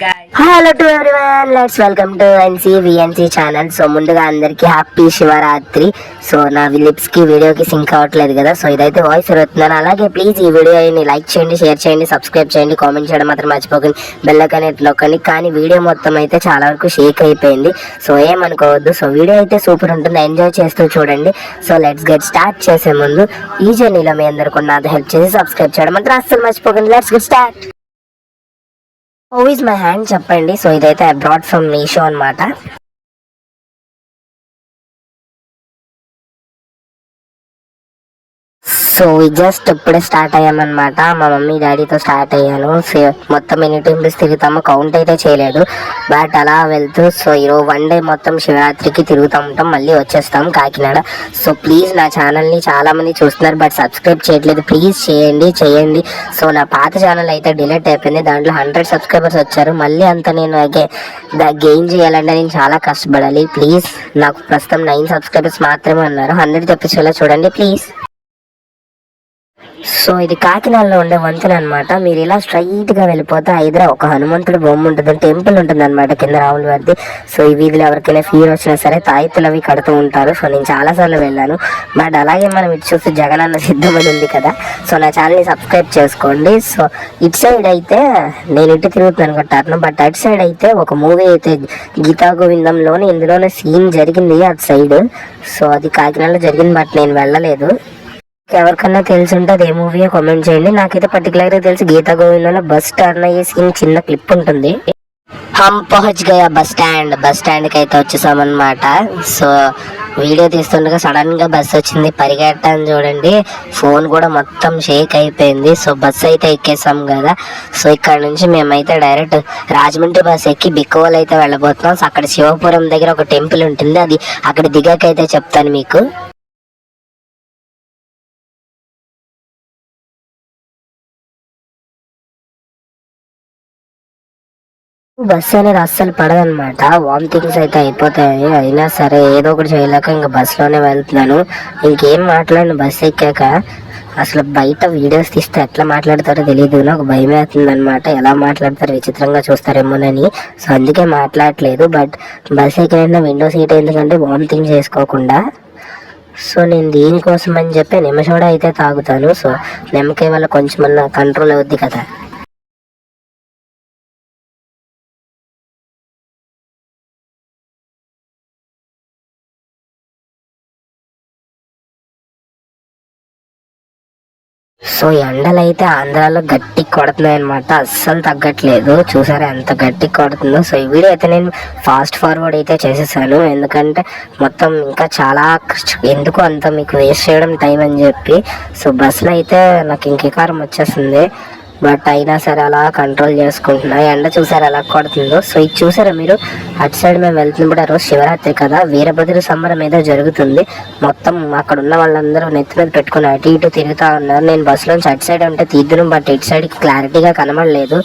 Hello to everyone, let's welcome to NC channel. So ముందుగా అందరికి happy Shivaratri. So నా lips కి వీడియోకి సింక్ అవ్వట్లేదు కదా, సో ఇదైతే వాయిస్ ఇస్తున్నాను. అలాగే ప్లీజ్ ఈ వీడియోని లైక్ చేయండి, షేర్ చేయండి, సబ్స్క్రైబ్ చేయండి, కామెంట్ చేయడం మాత్రం మర్చిపోకండి. బెల్ ఐకాన్ నొక్కండి. కానీ వీడియో మొత్తం అయితే చాలా వరకు షేక్ అయిపోయింది, సో ఏమనుకోవద్దు. సో వీడియో అయితే సూపర్ ఉంటుంది, ఎంజాయ్ చేస్తూ చూడండి. So let's get start. చేసే ముందు ఈ జర్నీలో మీ అందరికీ నాది హెల్ప్ చేసి సబ్స్క్రైబ్ చేయడం మాత్రం అస్సలు మర్చిపోకండి. Let's get start. How is my hand చెప్పండి. సో ఇదైతే ఐ బ్రాట్ ఫ్రమ్ మీషో అన్నమాట. సో జస్ట్ ఇప్పుడే స్టార్ట్ అయ్యామన్నమాట. మా మమ్మీ డాడీతో స్టార్ట్ అయ్యాను. మొత్తం ఎన్ని టెంపుల్స్ తిరుగుతామో కౌంట్ అయితే చేయలేదు, బట్ అలా వెళ్తూ సో ఈరోజు వన్ డే మొత్తం శివరాత్రికి తిరుగుతూ ఉంటాం, మళ్ళీ వచ్చేస్తాం కాకినాడ. సో ప్లీజ్ నా ఛానల్ని చాలా మంది చూస్తున్నారు బట్ సబ్స్క్రైబ్ చేయట్లేదు, ప్లీజ్ చేయండి. సో నా పాత ఛానల్ అయితే డిలీట్ అయిపోయింది, దాంట్లో 100 సబ్స్క్రైబర్స్ వచ్చారు. మళ్ళీ అంత నేను గెయిన్ చేయాలంటే నేను చాలా కష్టపడాలి. ప్లీజ్, నాకు ప్రస్తుతం 9 సబ్స్క్రైబర్స్ మాత్రమే ఉన్నారు. 100 తెప్పించేలా చూడండి ప్లీజ్. సో ఇది కాకినాడలో ఉండే వంతెన అనమాట. మీరు ఇలా స్ట్రైట్ గా వెళ్ళిపోతే ఐదర ఒక హనుమంతుడు బొమ్మ ఉంటుంది, టెంపుల్ ఉంటుంది అనమాట కింద రాముల వారిది. సో ఈ వీధిలో ఎవరికైనా ఫీవర్ వచ్చినా సరే తాయితులు అవి కడుతూ ఉంటారు. సో నేను చాలా సార్లు వెళ్ళాను, బట్ అలాగే మనం ఇటు చూస్తే జగనన్న సిద్ధమని ఉంది కదా. సో నా ఛానల్ని సబ్స్క్రైబ్ చేసుకోండి. సో ఇటు సైడ్ అయితే నేను ఇటు తిరుగుతున్నాను అనుకుంటాను, బట్ అటు సైడ్ అయితే ఒక మూవీ అయితే గీతా గోవిందంలోని ఇందులోనే సీన్ జరిగింది అటు సైడ్. సో అది కాకినాడలో జరిగింది, బట్ నేను వెళ్ళలేదు. ఎవరికన్నా తెలిసి ఉంటే అది ఏ మూవీ కామెంట్ చేయండి. నాకైతే పర్టికులర్ గా తెలిసి గీతా గోవిందంలో బస్ టర్న్ అయ్యే సీన్ చిన్న క్లిప్ ఉంటుంది. హమ్ పహుచ్ గయా బస్ స్టాండ్ కి అయితే వచ్చేసామన్నమాట. సో వీడియో తీస్తుండగా సడన్ గా బస్ వచ్చింది, పరిగెట్టాను చూడండి, ఫోన్ కూడా మొత్తం షేక్ అయిపోయింది. సో బస్ అయితే ఎక్కేసాం కదా. సో ఇక్కడ నుంచి మేమైతే డైరెక్ట్ రాజమండ్రి బస్ ఎక్కి బిక్కవల్ అయితే వెళ్ళబోతున్నాం. సో అక్కడ శివపురం దగ్గర ఒక టెంపుల్ ఉంటుంది, అది అక్కడ దిగాకైతే చెప్తాను మీకు. బస్సు అనేది అస్సలు పడదనమాట, వామిటింగ్స్ అయితే అయిపోతాయి. అయినా సరే ఏదో ఒకటి చేయలేక ఇంకా బస్సులోనే వెళ్తున్నాను. ఇంకేం మాట్లాడిన బస్సు ఎక్కాక అసలు బయట వీడియోస్ తీస్తే ఎట్లా మాట్లాడతారో తెలియదు, నాకు భయం అవుతుంది అనమాట. ఎలా మాట్లాడతారు, విచిత్రంగా చూస్తారేమోనని. సో అందుకే మాట్లాడట్లేదు. బట్ బస్ ఎక్కిన విండో సీట్ ఎందుకంటే వామిటింగ్ చేసుకోకుండా. సో నేను దీనికోసం అని చెప్పి నిమ్మసోడా అయితే తాగుతాను. సో నిమ్మకాయ వల్ల కొంచెమన్నా కంట్రోల్ అవుద్ది కదా. సో ఎండలు అయితే ఆంధ్రాలో గట్టి కొడుతున్నాయి అనమాట, అస్సలు తగ్గట్లేదు. చూసారా ఎంత గట్టి కొడుతుందో. సో ఈ వీడియో అయితే నేను ఫాస్ట్ ఫార్వర్డ్ అయితే చేసేసాను, ఎందుకంటే మొత్తం ఇంకా చాలా ఎందుకు అంత మీకు వేస్ట్ చేయడం టైం అని చెప్పి. సో బస్సులో అయితే నాకు ఇంకెకారం వచ్చేస్తుంది, బట్ అయినా సరే అలా కంట్రోల్ చేసుకుంటున్నా. ఎండ చూసారు ఎలా కొడుతుందో. సో ఇది చూసారా మీరు, అటు సైడ్ మేము వెళ్తున్నప్పుడు ఆ రోజు శివరాత్రి కదా, వీరభద్ర సంబరం ఏదో జరుగుతుంది. మొత్తం అక్కడ ఉన్న వాళ్ళందరూ నెత్తి మీద పెట్టుకుని అటు ఇటు తిరుగుతూ ఉన్నారు. నేను బస్సులోంచి అటు సైడ్ ఉంటే తీద్దును, బట్ ఇటు సైడ్కి క్లారిటీగా కనబడలేదు.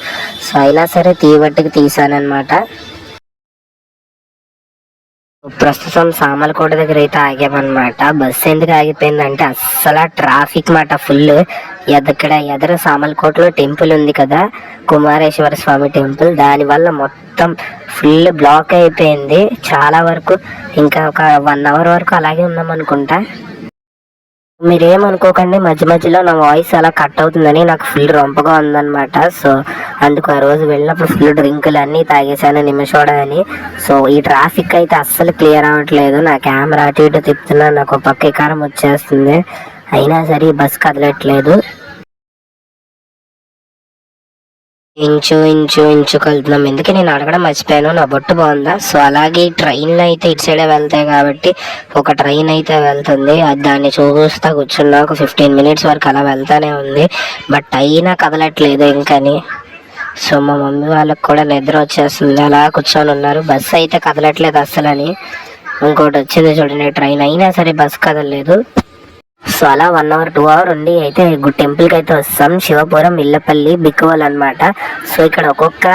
సో అయినా సరే తీయబట్టికి తీసానమాట. ప్రస్తుతం సామలకోట దగ్గర అయితే ఆగామన్నమాట. బస్సు ఎందుకు ఆగిపోయిందంటే అస్సలు ట్రాఫిక్ మాట ఫుల్. ఇక్కడ ఎదురు సామలకోటలో టెంపుల్ ఉంది కదా, కుమారేశ్వర స్వామి టెంపుల్, దానివల్ల మొత్తం ఫుల్ బ్లాక్ అయిపోయింది చాలా వరకు. ఇంకా ఒక 1 అవర్ వరకు అలాగే ఉన్నాం అనుకుంటా. మీరేమనుకోకండి మధ్య మధ్యలో నా వాయిస్ అలా కట్ అవుతుందని, నాకు ఫుల్ రొంపగా ఉందన్నమాట. సో అందుకు ఆ రోజు వెళ్ళినప్పుడు ఫుల్ డ్రింకులు అన్నీ తాగేసాను నిమ్మసోడా అని. సో ఈ ట్రాఫిక్ అయితే అస్సలు క్లియర్ అవ్వట్లేదు. నా కెమెరా అటు ఇటు తిప్పుతున్నా, నాకు పక్క కారం వచ్చేస్తుంది, అయినా సరే బస్ కదలట్లేదు. ఇంచు కలుతున్నాం. ఎందుకే నేను అడగడం మర్చిపోయాను, నా బొట్టు బాగుందా. సో అలాగే ట్రైన్లో అయితే ఇటు సైడే వెళ్తాయి కాబట్టి ఒక ట్రైన్ అయితే వెళ్తుంది, అది దాన్ని చూస్తా కూర్చున్నా. ఒక 15 మినిట్స్ వరకు అలా వెళ్తానే ఉంది, బట్ అయినా కదలట్లేదు ఇంకని. సో మా మమ్మీ వాళ్ళకి కూడా నిద్ర వచ్చేస్తుంది, అలా కూర్చొని ఉన్నారు. బస్సు అయితే కదలట్లేదు అస్సలని. ఇంకోటి వచ్చింది చూడండి ట్రైన్, అయినా సరే బస్సు కదలలేదు. సో అలా 1 అవర్ 2 అవర్ ఉండి అయితే టెంపుల్కి అయితే వస్తాం. శివపురం, ఇల్లపల్లి, బిక్కువల్ అనమాట. సో ఇక్కడ ఒక్కొక్క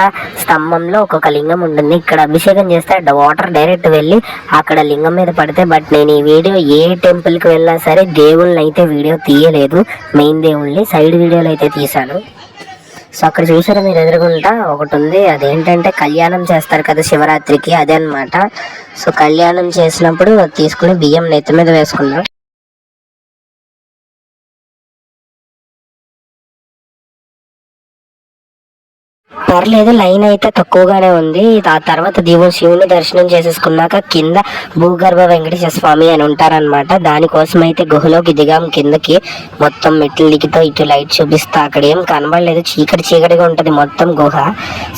స్తంభంలో ఒక్కొక్క లింగం ఉంటుంది. ఇక్కడ అభిషేకం చేస్తే వాటర్ డైరెక్ట్ వెళ్ళి అక్కడ లింగం మీద పడితే. బట్ నేను ఈ వీడియో ఏ టెంపుల్కి వెళ్ళినా సరే దేవుళ్ళని అయితే వీడియో తీయలేదు, మెయిన్ దేవుళ్ళని సైడ్ వీడియోలు అయితే తీసాను. సో అక్కడ చూసారా మీరు ఎదురుగుంటా ఒకటి ఉంది, అదేంటంటే కళ్యాణం చేస్తారు కదా శివరాత్రికి, అదే అనమాట. సో కళ్యాణం చేసినప్పుడు తీసుకుని బియ్యం నెత్తి మీద వేసుకున్నాం. పర్లేదు, లైన్ అయితే తక్కువగానే ఉంది. ఆ తర్వాత దేవుడు శివుని దర్శనం చేసేసుకున్నాక కింద భూగర్భ వెంకటేశ్వర స్వామి అని ఉంటారనమాట. దానికోసం అయితే గుహలోకి దిగాం కిందకి. మొత్తం మెట్లు దిగితో ఇటు లైట్ చూపిస్తా, అక్కడ ఏం కనబడలేదు, చీకటి చీకటిగా ఉంటది మొత్తం గుహ.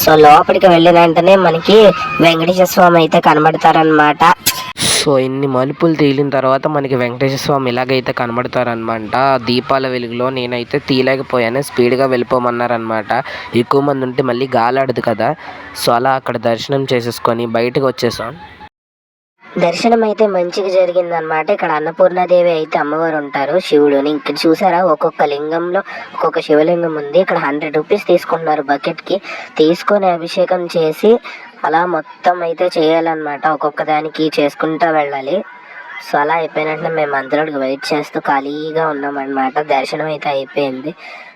సో లోపలికి వెళ్ళిన వెంటనే మనకి వెంకటేశ్వర స్వామి అయితే కనబడతారనమాట. సో ఇన్ని మలుపులు తేలిన తర్వాత మనకి వెంకటేశ్వర స్వామి ఇలాగైతే కనబడతారనమాట. దీపాల వెలుగులో నేనైతే తీయలేకపోయాను, స్పీడ్గా వెళ్ళిపోమన్నారనమాట. ఎక్కువ మంది ఉంటే మళ్ళీ గాలాడదు కదా. సో అలా అక్కడ దర్శనం చేసేసుకొని బయటకు వచ్చేసాం. దర్శనం అయితే మంచిగా జరిగింది అనమాట. ఇక్కడ అన్నపూర్ణాదేవి అయితే అమ్మవారు ఉంటారు, శివుడుని. ఇక్కడ చూసారా ఒక్కొక్క లింగంలో ఒక్కొక్క శివలింగం ఉంది. ఇక్కడ 100 రూపీస్ తీసుకుంటున్నారు బకెట్ కి, తీసుకొని అభిషేకం చేసి అలా మొత్తం అయితే చేయాలన్నమాట. ఒక్కొక్క దానికి చేసుకుంటా వెళ్ళాలి. సో అలా అయిపోయినట్టు మేము అంతలోకి వెయిట్ చేస్తూ ఖాళీగా ఉన్నామన్నమాట. దర్శనం అయితే అయిపోయింది,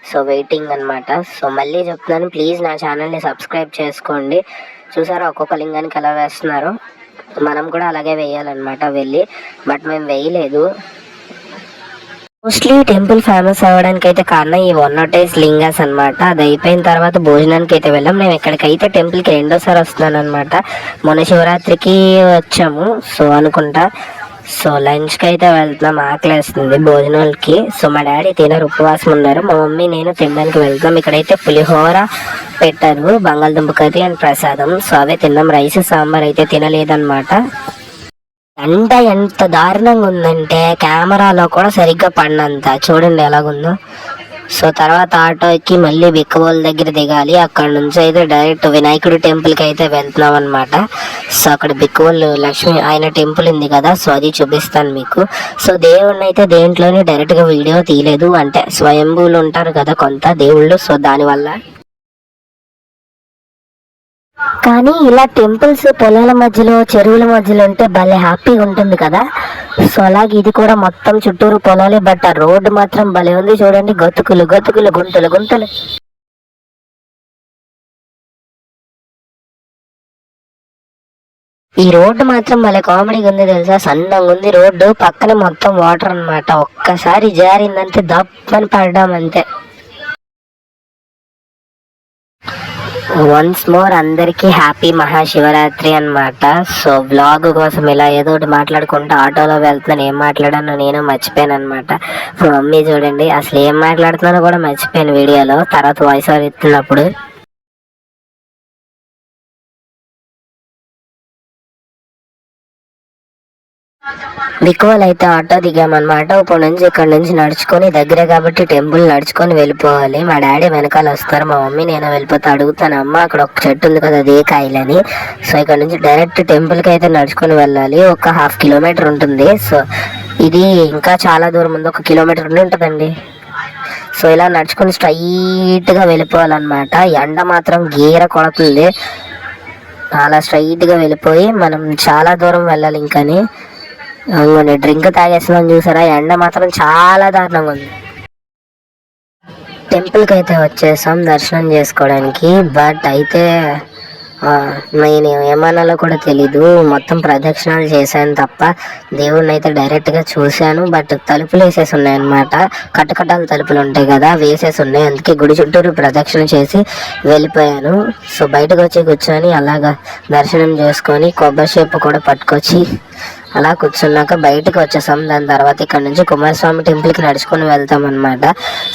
సో వెయిటింగ్ అనమాట. సో మళ్ళీ చెప్తున్నాను, ప్లీజ్ నా ఛానల్ని సబ్స్క్రైబ్ చేసుకోండి. చూసారా ఒక్కొక్క లింగానికి ఎలా వేస్తున్నారు, మనం కూడా అలాగే వేయాలన్నమాట వెళ్ళి. బట్ మేము వేయలేదు. మోస్ట్లీ టెంపుల్ ఫేమస్ అవ్వడానికి అయితే కారణం ఈ 108 లింగాస్ అనమాట. అది అయిపోయిన తర్వాత భోజనానికి అయితే వెళ్ళాం. మేము ఇక్కడికైతే టెంపుల్కి రెండోసారి వస్తున్నాను అనమాట. మొన్న శివరాత్రికి వచ్చాము సో అనుకుంటా. సో లంచ్కి అయితే వెళ్తున్నాం, ఆకలేస్తుంది భోజనాలకి. సో మా డాడీ తినరు, ఉపవాసం ఉన్నారు. మా మమ్మీ నేను తినడానికి వెళ్తాం. ఇక్కడైతే పులిహోర పెట్టారు, బంగాళదుంప కర్రీ అండ్ ప్రసాదం. సో అవే తిన్నాం. రైస్ సాంబార్ అయితే తినలేదన్నమాట. ఎంత దారుణంగా ఉందంటే కెమెరాలో కూడా సరిగ్గా పడినంత. చూడండి ఎలాగుందో. సో తర్వాత ఆటో ఎక్కి మళ్ళీ బిక్కవోల్ దగ్గర దిగాలి. అక్కడ నుంచి అయితే డైరెక్ట్ వినాయకుడి టెంపుల్కి అయితే వెళ్తున్నాం అనమాట. సో అక్కడ బిక్కవోల్ లక్ష్మి ఆయన టెంపుల్ ఉంది కదా, సో అది చూపిస్తాను మీకు. సో దేవుడిని అయితే దేంట్లోనే డైరెక్ట్గా వీడియో తీయలేదు, అంటే స్వయంభూలు ఉంటారు కదా కొంత దేవుళ్ళు, సో దానివల్ల. కానీ ఇలా టెంపుల్స్ పొలాల మధ్యలో చెరువుల మధ్యలో ఉంటే భలే హ్యాపీగా ఉంటుంది కదా. సో అలాగే ఇది కూడా మొత్తం చుట్టూరు పొలాలే, బట్ ఆ రోడ్డు మాత్రం భలే ఉంది చూడండి. గతుకులు గతుకులు, గుంతలు గుంతలు. ఈ రోడ్డు మాత్రం భలే కామెడీగా ఉంది తెలుసా. సన్నంగా ఉంది రోడ్డు, పక్కన మొత్తం వాటర్ అనమాట. ఒక్కసారి జారిందంటే దప్పని పడ్డామంతే. వన్స్ మోర్ అందరికీ హ్యాపీ మహాశివరాత్రి అనమాట. సో బ్లాగ్ కోసం ఇలా ఏదో ఒకటి మాట్లాడుకుంటూ ఆటోలో వెళ్తున్నాను. ఏం మాట్లాడానో నేను మర్చిపోయాను అనమాట. మా మమ్మీ చూడండి, అసలు ఏం మాట్లాడుతున్నానో కూడా మర్చిపోయాను వీడియోలో, తర్వాత వాయిస్ ఓవర్ ఇస్తున్నప్పుడు. బిక్కువలు అయితే ఆటో దిగామన్నమాట. ఇప్పుడు నుంచి ఇక్కడ నుంచి నడుచుకొని, దగ్గరే కాబట్టి టెంపుల్ నడుచుకొని వెళ్ళిపోవాలి. మా డాడీ వెనకాల వస్తారు, మా మమ్మీ నేను వెళ్ళిపోతా. అడుగుతాను, అమ్మ అక్కడ ఒక చెట్టు ఉంది కదా అదే కాయలని. సో ఇక్కడ నుంచి డైరెక్ట్ టెంపుల్కి అయితే నడుచుకొని వెళ్ళాలి. ఒక 1/2 కిలోమీటర్ ఉంటుంది. సో ఇది ఇంకా చాలా దూరం ఉంది, 1 కిలోమీటర్ ఉంటుందండి. సో ఇలా నడుచుకొని స్ట్రైట్గా వెళ్ళిపోవాలన్నమాట. ఎండ మాత్రం గీర కొడుతుంది. అలా స్ట్రైట్గా వెళ్ళిపోయి మనం చాలా దూరం వెళ్ళాలి. ఇంకని డ్రింక్ తాగేస్తున్నాం చూసారా, ఎండ మాత్రం చాలా దారుణంగా ఉంది. టెంపుల్కి అయితే వచ్చేసాం దర్శనం చేసుకోవడానికి. బట్ అయితే నేను ఏమన్నాలో కూడా తెలీదు, మొత్తం ప్రదక్షిణాలు చేశాను తప్ప దేవుడిని అయితే డైరెక్ట్గా చూశాను. బట్ తలుపులు వేసేసి ఉన్నాయి అనమాట, కట్టకట్టాల తలుపులు ఉంటాయి కదా, వేసేసి ఉన్నాయి. అందుకే గుడి చుట్టూరు ప్రదక్షిణ చేసి వెళ్ళిపోయాను. సో బయటకు వచ్చి కూర్చొని అలాగా దర్శనం చేసుకొని కొబ్బరి షేపు కూడా పట్టుకొచ్చి అలా కూర్చున్నాక బయటకు వచ్చేసాం. దాని తర్వాత ఇక్కడ నుంచి కుమారస్వామి టెంపుల్కి నడుచుకొని వెళ్తాం అనమాట.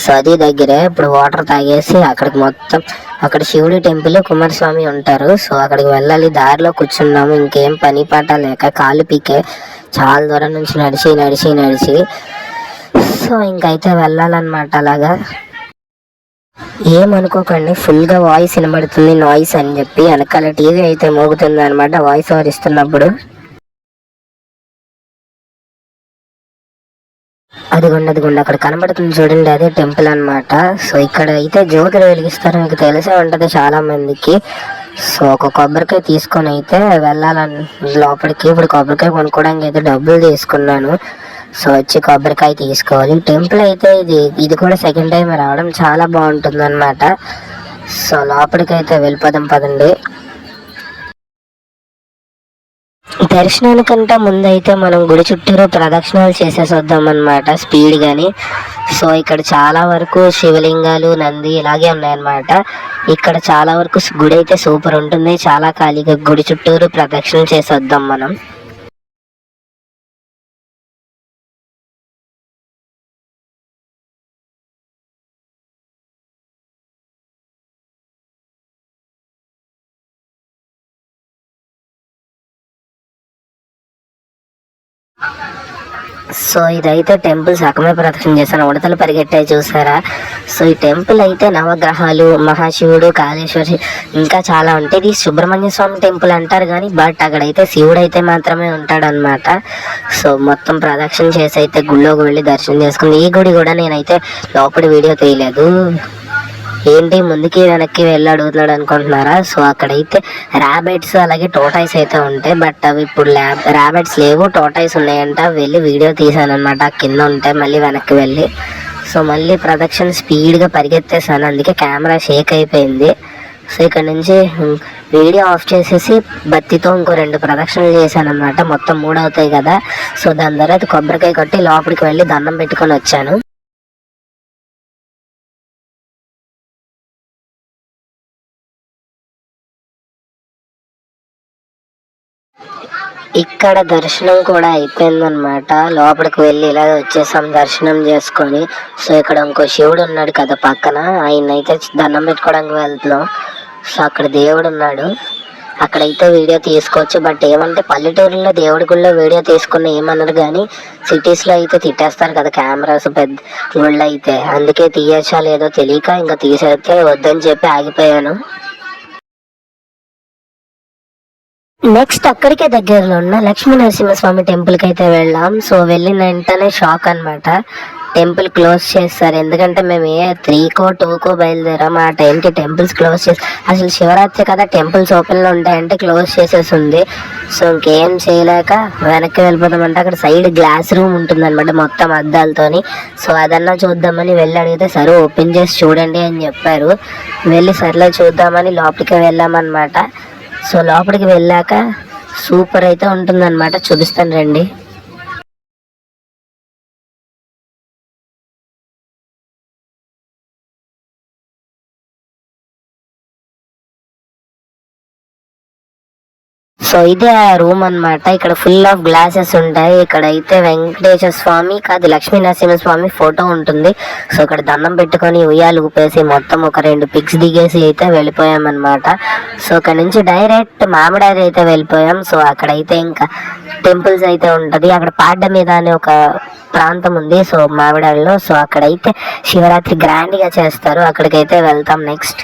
సో అది దగ్గరే. ఇప్పుడు వాటర్ తాగేసి అక్కడికి మొత్తం, అక్కడ శివుడి టెంపుల్, కుమారస్వామి ఉంటారు. సో అక్కడికి వెళ్ళాలి. దారిలో కూర్చున్నాము, ఇంకేం పని పాట లేక కాలు పీకే చాలా దూరం నుంచి నడిచి సో ఇంకైతే వెళ్ళాలన్నమాట. అలాగా ఏమనుకోకండి, ఫుల్గా వాయిస్ వినబడుతుంది నాయిస్ అని చెప్పి. వెనకాల టీవీ అయితే మోగుతుంది అనమాట వాయిస్ ఓవర్ ఇస్తున్నప్పుడు. అదిగోండి అక్కడ కనబడుతుంది చూడండి, అదే టెంపుల్ అనమాట. సో ఇక్కడ అయితే జ్యోతులు వెలిగిస్తారు, మీకు తెలిసే ఉంటది చాలా మందికి. సో ఒక కొబ్బరికాయ తీసుకొని అయితే వెళ్ళాలని లోపలికి. ఇప్పుడు కొబ్బరికాయ కొనుక్కోవడానికి అయితే డబ్బులు తీసుకున్నాను. సో వచ్చి కొబ్బరికాయ తీసుకోవాలి. టెంపుల్ అయితే ఇది కూడా సెకండ్ టైం రావడం, చాలా బాగుంటుంది అనమాట. సో లోపలికైతే వెళ్ళిపోదాం పదండి. దర్శనానికంటే ముందు అయితే మనం గుడి చుట్టూరు ప్రదక్షిణాలు చేసేసి వద్దాం అనమాట స్పీడ్ గాని. సో ఇక్కడ చాలా వరకు శివలింగాలు, నంది ఇలాగే ఉన్నాయన్నమాట. ఇక్కడ చాలా వరకు గుడి అయితే సూపర్ ఉంటుంది, చాలా ఖాళీగా గుడి చుట్టూరు ప్రదక్షిణ చేసి వద్దాం మనం. సో ఇదైతే టెంపుల్ సగమే ప్రదక్షిణ చేశాను, ఉడతలు పరిగెట్టాయి చూసారా. సో ఈ టెంపుల్ అయితే నవగ్రహాలు, మహాశివుడు, కాళేశ్వరి ఇంకా చాలా ఉంటాయి. ఇది సుబ్రహ్మణ్య స్వామి టెంపుల్ అంటారు కానీ బట్ అక్కడైతే శివుడు అయితే మాత్రమే ఉంటాడు అనమాట. సో మొత్తం ప్రదక్షిణ చేసి అయితే గుళ్ళోకి వెళ్ళి దర్శనం చేసుకుంది. ఈ గుడి కూడా నేనైతే లోపలి వీడియో తీయలేదు. ఏంటి ముందుకి వెనక్కి వెళ్ళి అడుగుతున్నాడు అనుకుంటున్నారా. సో అక్కడైతే ర్యాబిట్స్ అలాగే టోటాయిస్ అయితే ఉంటాయి, బట్ అవి ఇప్పుడు ర్యాబిట్స్ లేవు, టోటాయిస్ ఉన్నాయంట. వెళ్ళి వీడియో తీసాను అనమాట, కింద ఉంటాయి. మళ్ళీ వెనక్కి వెళ్ళి సో మళ్ళీ ప్రదక్షిణ స్పీడ్గా పరిగెత్తేసాను, అందుకే కెమెరా షేక్ అయిపోయింది. సో ఇక్కడ నుంచి వీడియో ఆఫ్ చేసేసి బత్తితో ఇంకో 2 ప్రదక్షిణలు చేశాను అనమాట. మొత్తం 3 అవుతాయి కదా. సో దాని తర్వాత కొబ్బరికాయ కొట్టి లోపలికి వెళ్ళి దండం పెట్టుకొని వచ్చాను. ఇక్కడ దర్శనం కూడా అయిపోయిందనమాట. లోపలికి వెళ్ళి ఇలా వచ్చేసాం దర్శనం చేసుకొని. సో ఇక్కడ ఇంకో శివుడు ఉన్నాడు కదా పక్కన, ఆయన అయితే దండం పెట్టుకోవడానికి వెళ్తున్నాం. సో అక్కడ దేవుడు ఉన్నాడు, అక్కడైతే వీడియో తీసుకోవచ్చు. బట్ ఏమంటే పల్లెటూరులో దేవుడి గుళ్ళో వీడియో తీసుకున్న ఏమన్నారు కానీ సిటీస్లో అయితే తిట్టేస్తారు కదా కెమెరాస్ పెద్ద గుళ్ళు అయితే. అందుకే తీయచ్చా లేదో తెలియక ఇంకా తీసేస్తే వద్దని చెప్పి ఆగిపోయాను. నెక్స్ట్ అక్కడికే దగ్గరలో ఉన్న లక్ష్మీ నరసింహస్వామి టెంపుల్కి అయితే వెళ్ళాం. సో వెళ్ళిన వెంటనే షాక్ అనమాట, టెంపుల్ క్లోజ్ చేస్తారు. ఎందుకంటే మేము 3కో 2కో బయలుదేరాం, ఆ టైంకి టెంపుల్స్ క్లోజ్ చేసి, అసలు శివరాత్రి కదా టెంపుల్స్ ఓపెన్లో ఉంటాయంటే క్లోజ్ చేసేసి ఉంది. సో ఇంకేం చేయలేక వెనక్కి వెళ్ళిపోతామంటే అక్కడ సైడ్ గ్లాస్ రూమ్ ఉంటుందన్నమాట మొత్తం అద్దాలతోని. సో అదన్నా చూద్దామని వెళ్ళి అడిగితే సరే ఓపెన్ చేసి చూడండి అని చెప్పారు. వెళ్ళి సర్లే చూద్దామని లోపలికి వెళ్ళామన్నమాట. సో లోపలికి వెళ్ళాక సూపర్ అయితే ఉంటుందన్నమాట, చూపిస్తాను రండి. సో ఇదే ఆ రూమ్ అన్నమాట. ఇక్కడ ఫుల్ ఆఫ్ గ్లాసెస్ ఉంటాయి. ఇక్కడ అయితే వెంకటేశ్వర స్వామి కాదు లక్ష్మీ నరసింహ స్వామి ఫోటో ఉంటుంది. సో ఇక్కడ దండం పెట్టుకొని ఉయ్యాలు ఊపేసి మొత్తం ఒక 2 పిక్స్ దిగేసి అయితే వెళ్ళిపోయాం అనమాట. సో అక్కడ నుంచి డైరెక్ట్ మామిడారి అయితే వెళ్ళిపోయాం. సో అక్కడైతే ఇంకా టెంపుల్స్ అయితే ఉంటది. అక్కడ పాడ్డ మీద అనే ఒక ప్రాంతం ఉంది సో మామిడారిలో. సో అక్కడైతే శివరాత్రి గ్రాండ్ గా చేస్తారు, అక్కడికైతే వెళ్తాం నెక్స్ట్.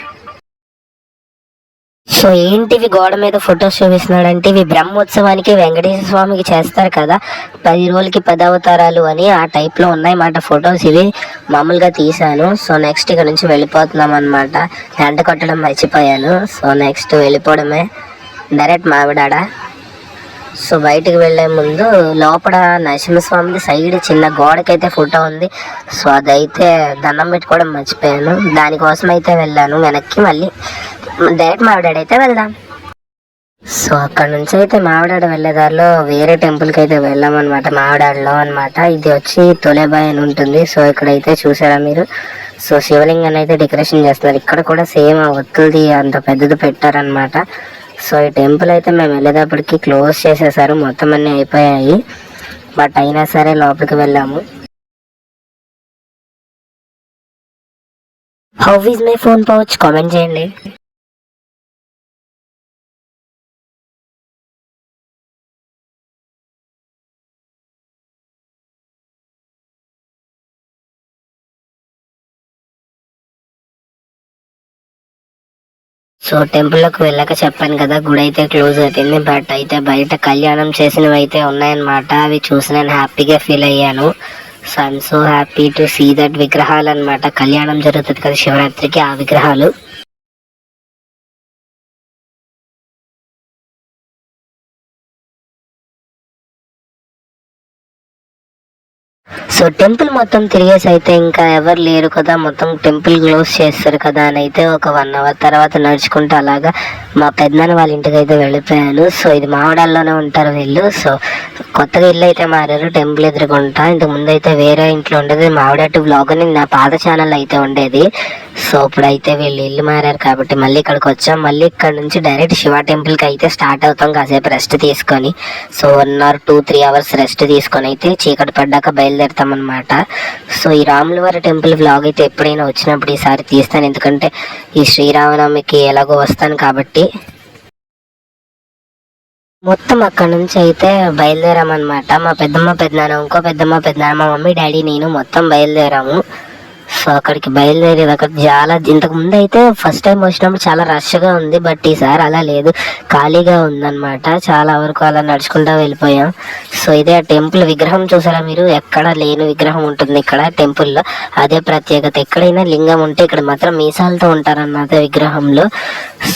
సో ఏంటివి గోడ మీద ఫొటోస్ చూపిస్తున్నాడంటే ఇవి బ్రహ్మోత్సవానికి వెంకటేశ్వర స్వామికి చేస్తారు కదా 10 రోజులకి 10 అవతారాలు అని, ఆ టైప్ లో ఉన్నాయన్నమాట ఫొటోస్. ఇవి మామూలుగా తీసాను. సో నెక్స్ట్ ఇక్కడ నుంచి వెళ్ళిపోతున్నాం అనమాట. గంట కొట్టడం మర్చిపోయాను. సో నెక్స్ట్ వెళ్ళిపోవడమే డైరెక్ట్ మావిడాడ. సో బయటికి వెళ్లే ముందు లోపల నరసింహస్వామిది సైడ్ చిన్న గోడకైతే ఫోటో ఉంది. సో అదైతే దండం పెట్టుకోవడం మర్చిపోయాను, దానికోసం అయితే వెళ్ళాను వెనక్కి. మళ్ళీ డైరెక్ట్ మావిడాడ అయితే వెళ్దాం. సో అక్కడ నుంచి అయితే మావిడాడ వెళ్ళేదారిలో వేరే టెంపుల్కి అయితే వెళ్ళామన్నమాట, మావిడాడలో అనమాట. ఇది వచ్చి తొలేబాయ్ అని ఉంటుంది. సో ఇక్కడైతే చూసారా మీరు, సో శివలింగాన్ని అయితే డెకరేషన్ చేస్తున్నారు. ఇక్కడ కూడా సేమ్ ఒత్తులది అంత పెద్దది పెట్టారనమాట. సో ఈ టెంపుల్ అయితే మేము వెళ్ళేటప్పటికి క్లోజ్ చేసేసారు, మొత్తం అన్నీ అయిపోయాయి. బట్ అయినా సరే లోపలికి వెళ్ళాము. How is my phone pouch comment చేయండి. సో టెంపుల్లోకి వెళ్ళాక చెప్పాను కదా గుడి అయితే క్లోజ్ అయిపోయింది. బట్ అయితే బయట కళ్యాణం చేసినవి అయితే ఉన్నాయన్నమాట. అవి చూసి నేను హ్యాపీగా ఫీల్ అయ్యాను. So I'm so happy to see that విగ్రహాలు అనమాట. కళ్యాణం జరుగుతుంది కదా శివరాత్రికి, ఆ విగ్రహాలు. సో టెంపుల్ మొత్తం తిరిగేసి అయితే ఇంకా ఎవరు లేరు కదా, మొత్తం టెంపుల్ క్లోజ్ చేస్తారు కదా అని అయితే ఒక 1 అవర్ తర్వాత నడుచుకుంటూ అలాగా మా పెద్దనాన్న వాళ్ళ ఇంటికి అయితే వెళ్ళిపోయాను. సో ఇది మామిడాల్లోనే ఉంటారు వీళ్ళు. సో కొత్తగా ఇల్లు అయితే మారారు టెంపుల్ ఎదురుకుంటా. ఇంతకు ముందు అయితే వేరే ఇంట్లో ఉండేది మామిడాటు వ్లాగ్ అని నా పాత ఛానల్ అయితే ఉండేది. సో ఇప్పుడైతే వీళ్ళు ఇల్లు మారారు కాబట్టి మళ్ళీ ఇక్కడికి వచ్చాం. మళ్ళీ ఇక్కడ నుంచి డైరెక్ట్ శివ టెంపుల్కి అయితే స్టార్ట్ అవుతాం కాసేపు రెస్ట్ తీసుకొని. సో 1 or 2-3 అవర్స్ రెస్ట్ తీసుకొని అయితే చీకటి పడ్డాక బయలుదేరుతాం అనమాట. సో ఈ రాములవారి టెంపుల్ వ్లాగ్ అయితే ఎప్పుడైనా వచ్చినప్పుడు ఈసారి తీస్తాను, ఎందుకంటే ఈ శ్రీరామనవమికి ఎలాగో వస్తాను కాబట్టి. మొత్తం అక్కడ నుంచి అయితే బయలుదేరామన్నమాట. మా పెద్దమ్మ పెద్దనాన్న, ఇంకో పెద్దమ్మ పెద్దనాన్న, మా మమ్మీ డాడీ నేను మొత్తం బయలుదేరాము. సో అక్కడికి బయలుదేరేది అక్కడ చాలా, ఇంతకు ముందు అయితే ఫస్ట్ టైం వచ్చినప్పుడు చాలా రష్గా ఉంది, బట్ ఈసారి అలా లేదు, ఖాళీగా ఉందన్నమాట. చాలా వరకు అలా నడుచుకుంటూ వెళ్ళిపోయాం. సో ఇదే ఆ టెంపుల్ విగ్రహం చూసారా మీరు, ఎక్కడ లేని విగ్రహం ఉంటుంది ఇక్కడ టెంపుల్లో. అదే ప్రత్యేకత, ఎక్కడైనా లింగం ఉంటే ఇక్కడ మాత్రం మీసాలతో ఉంటారన్నమాట విగ్రహంలో.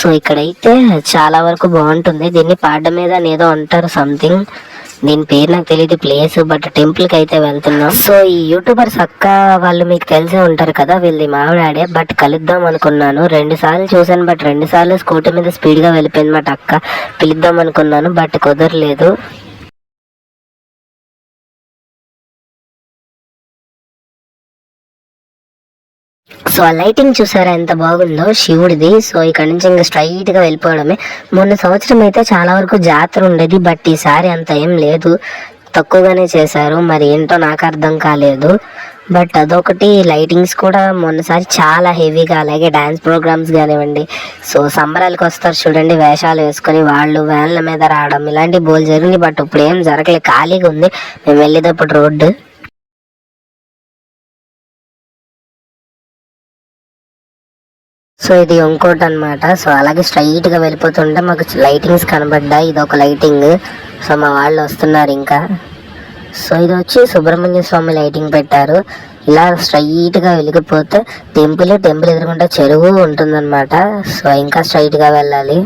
సో ఇక్కడైతే చాలా వరకు బాగుంటుంది. దీన్ని పాడ్డ మీద ఏదో అంటారు సంథింగ్, దీని పేరు నాకు తెలియదు ప్లేస్, బట్ టెంపుల్కి అయితే వెళ్తున్నాం. సో ఈ యూట్యూబర్స్ అక్క వాళ్ళు మీకు తెలిసే ఉంటారు కదా, వీళ్ళది మావిడాడే, బట్ కలుద్దాం అనుకున్నాను. 2 సార్లు చూసాను, బట్ 2 సార్లు స్కూటీ మీద స్పీడ్గా వెళ్ళిపోయింది మాట అక్క. పిలుద్దాం అనుకున్నాను బట్ కుదరలేదు. సో ఆ లైటింగ్ చూసారా ఎంత బాగుందో శివుడిది. సో ఇక్కడ నుంచి ఇంకా స్ట్రైట్ గా వెళ్ళిపోవడమే. మొన్న సంవత్సరం అయితే చాలా వరకు జాతర ఉండేది, బట్ ఈసారి అంత ఏం లేదు, తక్కువగానే చేశారు. మరి ఏంటో నాకు అర్థం కాలేదు. బట్ అదొకటి, లైటింగ్స్ కూడా మొన్నసారి చాలా హెవీగా, అలాగే డాన్స్ ప్రోగ్రామ్స్ కానివ్వండి. సో సంబరాలకు వస్తారు చూడండి వేషాలు వేసుకొని, వాళ్ళు వ్యాన్ల మీద రావడం ఇలాంటి బోల్ జరిగింది. బట్ ఇప్పుడు ఏం జరగలేదు, ఖాళీగా ఉంది మేము వెళ్ళేటప్పుడు రోడ్డు. సో ఇది ఇంకోటి అనమాట. సో అలాగే స్ట్రైట్ గా వెళ్ళిపోతుంటే మాకు లైటింగ్స్ కనబడ్డాయి, ఇది ఒక లైటింగ్. సో మా వాళ్ళు వస్తున్నారు ఇంకా. సో ఇది వచ్చి సుబ్రహ్మణ్య స్వామి లైటింగ్ పెట్టారు. ఇలా స్ట్రైట్ గా వెళ్ళిపోతే టెంపుల్ ఎదురుకుంటే చెరువు ఉంటుందన్నమాట. సో ఇంకా స్ట్రైట్ గా వెళ్ళాలి.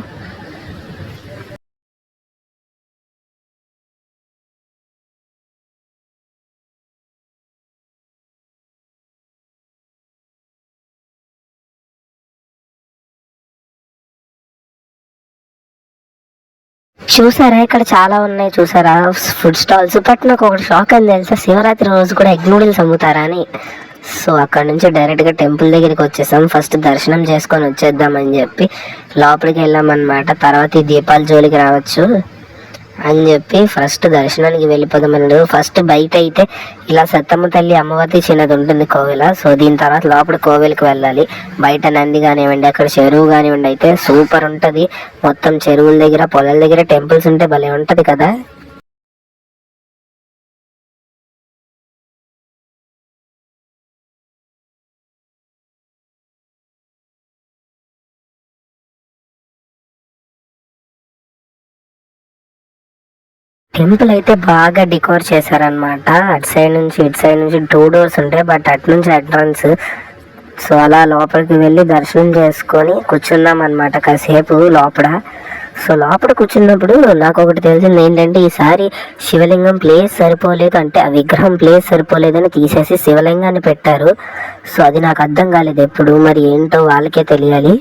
చూసారా ఇక్కడ చాలా ఉన్నాయి చూసారా ఫుడ్ స్టాల్స్. బట్ నాకు ఒకటి షాక్ అని తెలుసా, శివరాత్రి రోజు కూడా ఎగ్ నూడిల్స్ అమ్ముతారా అని. సో అక్కడ నుంచి డైరెక్ట్ గా టెంపుల్ దగ్గరికి వచ్చేసాం. ఫస్ట్ దర్శనం చేసుకొని వచ్చేద్దామని చెప్పి లోపలికి వెళ్ళామన్నమాట. తర్వాత ఈ దీపాల జోలికి రావచ్చు అని చెప్పి ఫస్ట్ దర్శనానికి వెళ్ళిపోదామన్నాడు. ఫస్ట్ బయట అయితే ఇలా సత్తమ్మ తల్లి అమ్మవారి చిన్నది ఉంటుంది కోవెల. సో దీని తర్వాత లోపల కోవెలకి వెళ్ళాలి. బయట నంది కానివ్వండి, అక్కడ చెరువు కానివ్వండి, అయితే సూపర్ ఉంటుంది. మొత్తం చెరువుల దగ్గర పొలాల దగ్గర టెంపుల్స్ ఉంటే భలే ఉంటది కదా. టెంపుల్ అయితే బాగా డెకోర్ చేశారనమాట. అటు సైడ్ నుంచి ఇటు సైడ్ నుంచి 2 doors ఉంటాయి, బట్ అటు నుంచి ఎంట్రన్స్. సో అలా లోపలికి వెళ్ళి దర్శనం చేసుకొని కూర్చున్నాం అనమాట కాసేపు లోపల. సో లోపల కూర్చున్నప్పుడు నాకు ఒకటి తెలిసింది ఏంటంటే, ఈసారి శివలింగం ప్లేస్ సరిపోలేదు, అంటే ఆ విగ్రహం ప్లేస్ సరిపోలేదని తీసేసి శివలింగాన్ని పెట్టారు. సో అది నాకు అర్థం కాలేదు ఎప్పుడు, మరి ఏంటో వాళ్ళకే తెలియాలి.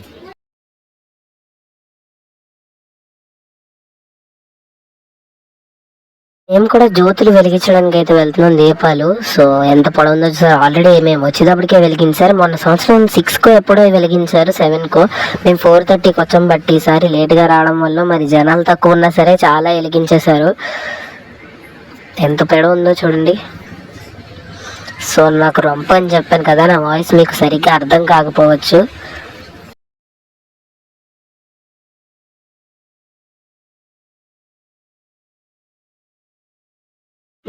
మేము కూడా జ్యోతులు వెలిగించడానికి అయితే వెళ్తున్నాం, దీపాలు. సో ఎంత పొడవుందో సార్, ఆల్రెడీ మేము వచ్చేటప్పటికే వెలిగించారు. మొన్న సంవత్సరం 6 ఎప్పుడో వెలిగించారు, 7 మేము 4:30కి వచ్చాం. బట్ ఈసారి లేట్గా రావడం వల్ల మరి జనాలు తక్కువ ఉన్నా సరే చాలా వెలిగించేశారు. ఎంత పొడవు ఉందో చూడండి. సో నాకు రొంప అని చెప్పాను కదా, నా వాయిస్ మీకు సరిగ్గా అర్థం కాకపోవచ్చు.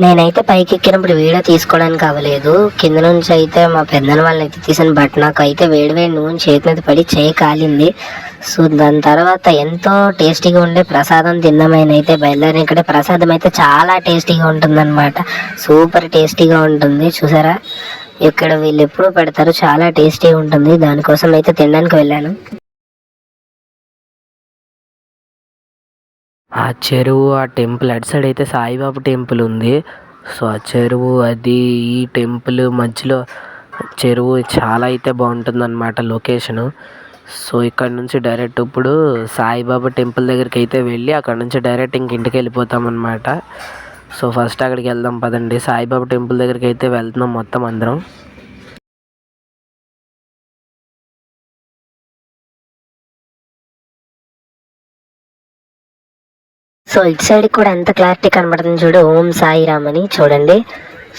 నేనైతే పైకి ఎక్కినప్పుడు వీడియో తీసుకోవడానికి అవ్వలేదు. కింద నుంచి అయితే మా పెద్దన వాళ్ళని అయితే తీసాను, బట్ నాకు అయితే వేడి నూనె చేతి మీద పడి చేయి కాలింది. సో దాని తర్వాత ఎంతో టేస్టీగా ఉండే ప్రసాదం తిందామని అయితే బయలుదేరి. ఇక్కడ ప్రసాదం అయితే చాలా టేస్టీగా ఉంటుందన్నమాట, సూపర్ టేస్టీగా ఉంటుంది. చూసారా ఇక్కడ వీళ్ళు ఎప్పుడూ పెడతారు, చాలా టేస్టీగా ఉంటుంది. దానికోసం అయితే తినడానికి వెళ్ళాను. ఆ చెరువు, ఆ టెంపుల్ అటు సైడ్ అయితే సాయిబాబా టెంపుల్ ఉంది. సో ఆ చెరువు అది ఈ టెంపుల్ మధ్యలో చెరువు చాలా అయితే బాగుంటుందన్నమాట లొకేషను. సో ఇక్కడ నుంచి డైరెక్ట్ ఇప్పుడు సాయిబాబా టెంపుల్ దగ్గరికి అయితే వెళ్ళి అక్కడ నుంచి డైరెక్ట్ ఇంటికి వెళ్ళిపోతామన్నమాట. సో ఫస్ట్ అక్కడికి వెళ్దాం పదండి. సాయిబాబా టెంపుల్ దగ్గరికి అయితే వెళ్తున్నాం మొత్తం అందరం. సో ఇటు సైడ్ కూడా ఎంత క్లారిటీ కనబడుతుంది చూడు, ఓం సాయిరామ్ అని చూడండి.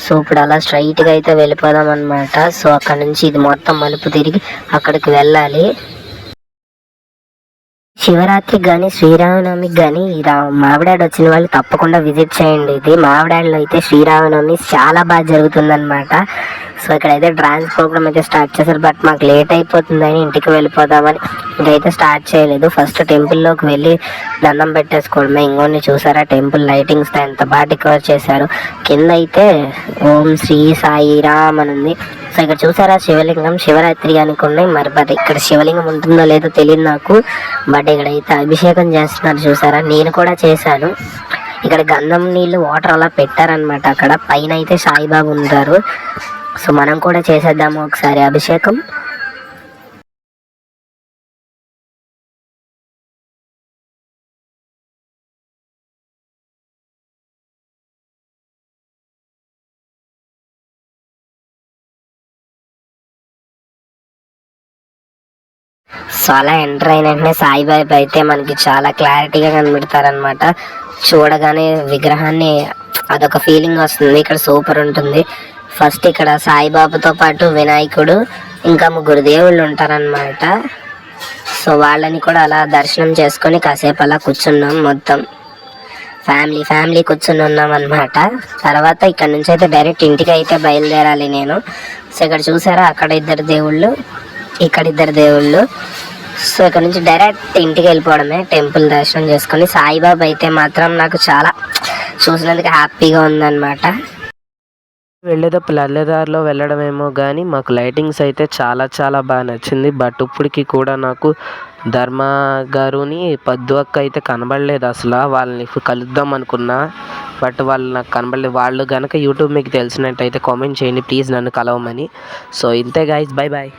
సో ఇప్పుడు అలా స్ట్రైట్గా అయితే వెళ్ళిపోదాం అనమాట. సో అక్కడ నుంచి ఇది మొత్తం మలుపు తిరిగి అక్కడికి వెళ్ళాలి. శివరాత్రికి కానీ శ్రీరామనవమికి కానీ మావిడాడు వచ్చిన వాళ్ళు తప్పకుండా విజిట్ చేయండి. ఇది మావిడాడులో అయితే శ్రీరామనవమి చాలా బాగా జరుగుతుందన్నమాట. సో ఇక్కడైతే డ్రాన్స్ ప్రోగ్రామ్ అయితే స్టార్ట్ చేశారు. బట్ మాకు లేట్ అయిపోతుందని ఇంటికి వెళ్ళిపోదామని ఇంకైతే స్టార్ట్ చేయలేదు. ఫస్ట్ టెంపుల్లోకి వెళ్ళి దండం పెట్టేసుకోవడమే. ఇంకొన్ని చూసారా టెంపుల్ లైటింగ్స్ ఎంత బాగా డెకరేట్ చేశారు. కింద అయితే ఓం శ్రీ సాయిరామ్ అని ఉంది. సో ఇక్కడ చూసారా శివలింగం, శివరాత్రి అనుకున్నాయి. మరి బట్ ఇక్కడ శివలింగం ఉంటుందో లేదో తెలియదు నాకు. బట్ ఇక్కడైతే అభిషేకం చేస్తున్నారు చూసారా, నేను కూడా చేశాను. ఇక్కడ గంధం నీళ్ళు వాటర్ అలా పెట్టారనమాట. అక్కడ పైన అయితే సాయిబాబా ఉంటారు. సో మనం కూడా చేసేద్దాము ఒకసారి అభిషేకం. సో అలా ఎంటర్ అయిన వెంటనే సాయిబాబా అయితే మనకి చాలా క్లారిటీగా కనబడతారనమాట. చూడగానే విగ్రహాన్ని అదొక ఫీలింగ్ వస్తుంది. ఇక్కడ సూపర్ ఉంటుంది. ఫస్ట్ ఇక్కడ సాయిబాబాతో పాటు వినాయకుడు ఇంకా 3 దేవుళ్ళు ఉంటారనమాట. సో వాళ్ళని కూడా అలా దర్శనం చేసుకొని కాసేపు అలా కూర్చున్నాం. మొత్తం ఫ్యామిలీ కూర్చుని ఉన్నాం అనమాట. తర్వాత ఇక్కడ నుంచి అయితే డైరెక్ట్ ఇంటికి అయితే బయలుదేరాలి నేను. సో ఇక్కడ చూసారా అక్కడ 2 దేవుళ్ళు, ఇక్కడ 2 దేవుళ్ళు. సో ఇక్కడ నుంచి డైరెక్ట్ ఇంటికి వెళ్ళిపోవడమే, టెంపుల్ దర్శనం చేసుకొని. సాయిబాబా అయితే మాత్రం నాకు చాలా చూసినందుకు హ్యాపీగా ఉందన్నమాట. వెళ్ళేటప్పుడు అల్లెదారిలో వెళ్ళడమేమో కానీ మాకు లైటింగ్స్ అయితే చాలా బాగా నచ్చింది. బట్ ఇప్పటికి కూడా నాకు ధర్మ గారుని పద్దు అక్క అయితే కనబడలేదు అసలు. వాళ్ళని కలుద్దాం అనుకున్నా బట్ వాళ్ళు నాకు కనబడలేదు. వాళ్ళు కనుక యూట్యూబ్ మీకు తెలిసినట్టయితే కామెంట్ చేయండి ప్లీజ్ నన్ను కలవమని. సో ఇంతే గైస్, బై బాయ్.